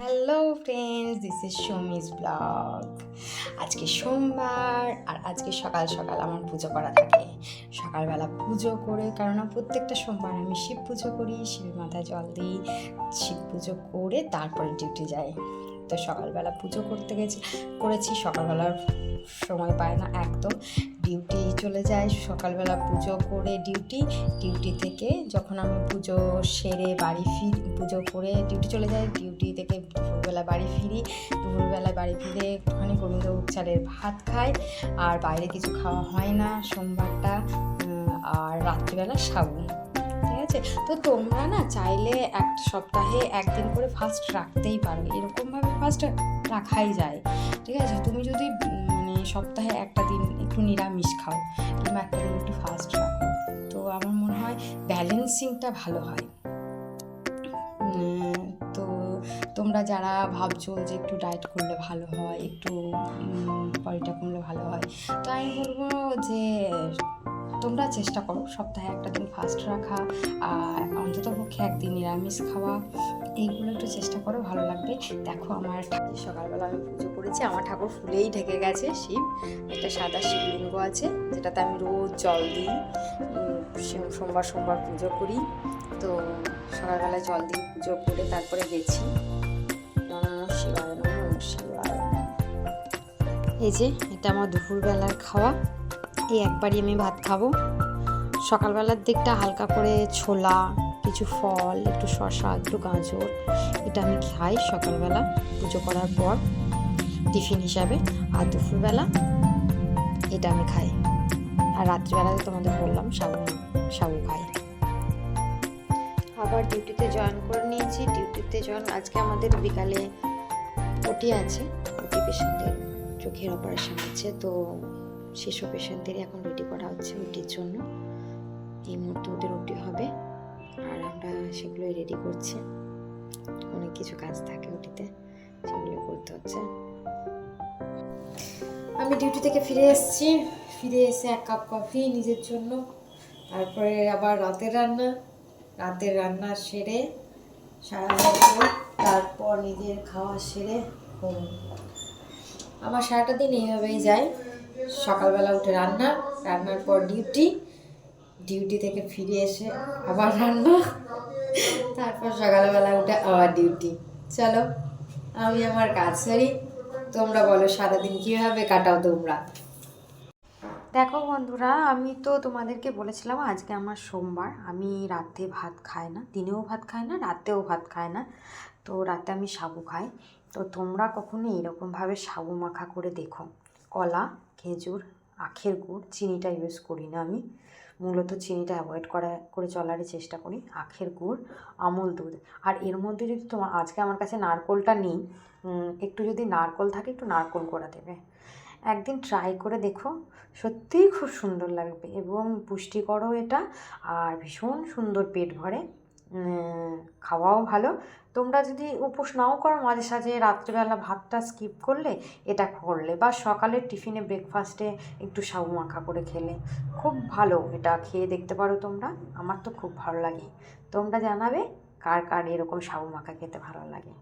Hello friends, this is Shomi's blog. আজকে সোমবার আর আজকে সকাল সকাল আমার পুজো করা থাকে। সকালবেলা পুজো করে, কারণ প্রত্যেকটা সোমবার আমি শিব পুজো করি, শিবের মাথায় জল দিই, শিব পুজো করে তারপরে ডিউটি যাই। তো সকালবেলা পুজো করতে করেছি। সকালবেলার সময় পায় না একদম, ডিউটি চলে যায়। সকালবেলা পুজো করে ডিউটি থেকে যখন আমি পুজো সেরে পুজো করে ডিউটি চলে যাই, ডিউটি থেকে দুপুরবেলায় বাড়ি ফিরে একটুখানি গোবিন্দভোগ চালের ভাত খাই, আর বাইরে কিছু খাওয়া হয় না সোমবারটা। আর রাত্রিবেলা সাবু, ঠিক আছে। তো তোমরা না চাইলে একটা সপ্তাহে একদিন করে ফাস্ট রাখতেই পারো, এরকমভাবে ফাস্ট রাখাই যায়, ঠিক আছে। তুমি যদি সপ্তাহে একটা দিন একটু নিরামিষ খাও কিংবা একটা দিন একটু ফাস্ট রাখো, তো আমার মনে হয় ব্যালেন্সিংটা ভালো হয়। তো তোমরা যারা ভাবছো যে একটু ডায়েট করলে ভালো হয়, একটু বডিটা কমলে ভালো হয়, তো আমি বলবো যে তোমরা চেষ্টা করো সপ্তাহে একটা দিন ফাস্ট রাখা, আর অন্ততপক্ষে একদিন নিরামিষ খাওয়া, এইগুলো একটু চেষ্টা করো, ভালো লাগবে। দেখো আমার সকালবেলা আমি পুজো করেছি, আমার ঠাকুর ফুলেই ঢেকে গেছে। শিব, একটা সাদা শিবলিঙ্গ আছে যেটাতে আমি রোজ জল দিই, সোমবার পুজো করি। তো সকালবেলা জল দিয়ে পুজো করে তারপরে গেছি। নমঃ শিবায়, নমঃ শিবায়। এই যে এটা আমার দুপুরবেলার খাওয়া, এই একবারই আমি ভাত খাবো। সকালবেলার দিকটা হালকা করে ছোলা, কিছু ফল, একটু শসা, একটু গাজর, এটা আমি খাই সকালবেলা পুজো করার পর টিফিন হিসাবে। আর দুপুরবেলা এটা আমি খাই, আর রাত্রিবেলাতে তোমাদের বললাম সাবু খাই। আবার ডিউটিতে জয়েন করে নিয়েছি। আজকে আমাদের বিকালে ওটি আছে, ওটি পেশেন্টদের চোখের অপারেশন আছে, তো সেসব পেশেন্টদেরই এখন রেডি করা হচ্ছে ওটির জন্য। এই মুহূর্তে ওদের ওটি হবে, আর আমরা সেগুলোই রেডি করছি। অনেক কিছু কাজ থাকে ওটিতে, সেগুলো করতে হচ্ছে। আমি ডিউটি থেকে ফিরে এসে এক কাপ কফি নিজের জন্য, তারপরে আবার রাতের রান্না সেরে তারপর নিজের খাওয়া সেরে আমার সারাটা দিন এইভাবেই যায়। সকালবেলা উঠে রান্নার পর ডিউটি থেকে ফিরে এসে আবার রান্না, তারপর সকালবেলা উঠে আবার ডিউটি। চলো আমি আমার কাজ সারি, তোমরা বলো সারাদিন কীভাবে কাটাও তোমরা। দেখো বন্ধুরা, আমি তো তোমাদেরকে বলেছিলাম আজকে আমার সোমবার, আমি রাতে ভাত খাই না, দিনেও ভাত খাই না, রাতেও ভাত খাই না। তো রাতে আমি সাবু খাই। তো তোমরা কখনো এরকমভাবে সাবু মাখা করে দেখো। কলা, খেজুর, আখের গুড়, চিনিটা ইউজ করি না আমি, মূলত চিনিটা অ্যাভয়েড করে চলারই চেষ্টা করি। আখের গুড়, আমল দুধ, আর এর মধ্যে যদি আজকে আমার কাছে নারকোলটা নেই, একটু যদি নারকোল থাকে একটু নারকোল করা দেবে। একদিন ট্রাই করে দেখো, সত্যিই খুব সুন্দর লাগবে এবং পুষ্টিকরও এটা, আর ভীষণ সুন্দর পেট ভরে, খাওয়াও ভালো। তোমরা যদি উপোস নাও করো, মাঝে সাঝে রাত্রিবেলা ভাতটা স্কিপ করলে এটা করলে, বা সকালের টিফিনে ব্রেকফাস্টে একটু সাবু মাখা করে খেলে খুব ভালো। এটা খেয়ে দেখতে পারো তোমরা, আমার তো খুব ভালো লাগে। তোমরা জানাবে কার কার এরকম সাবু মাখা খেতে ভালো লাগে।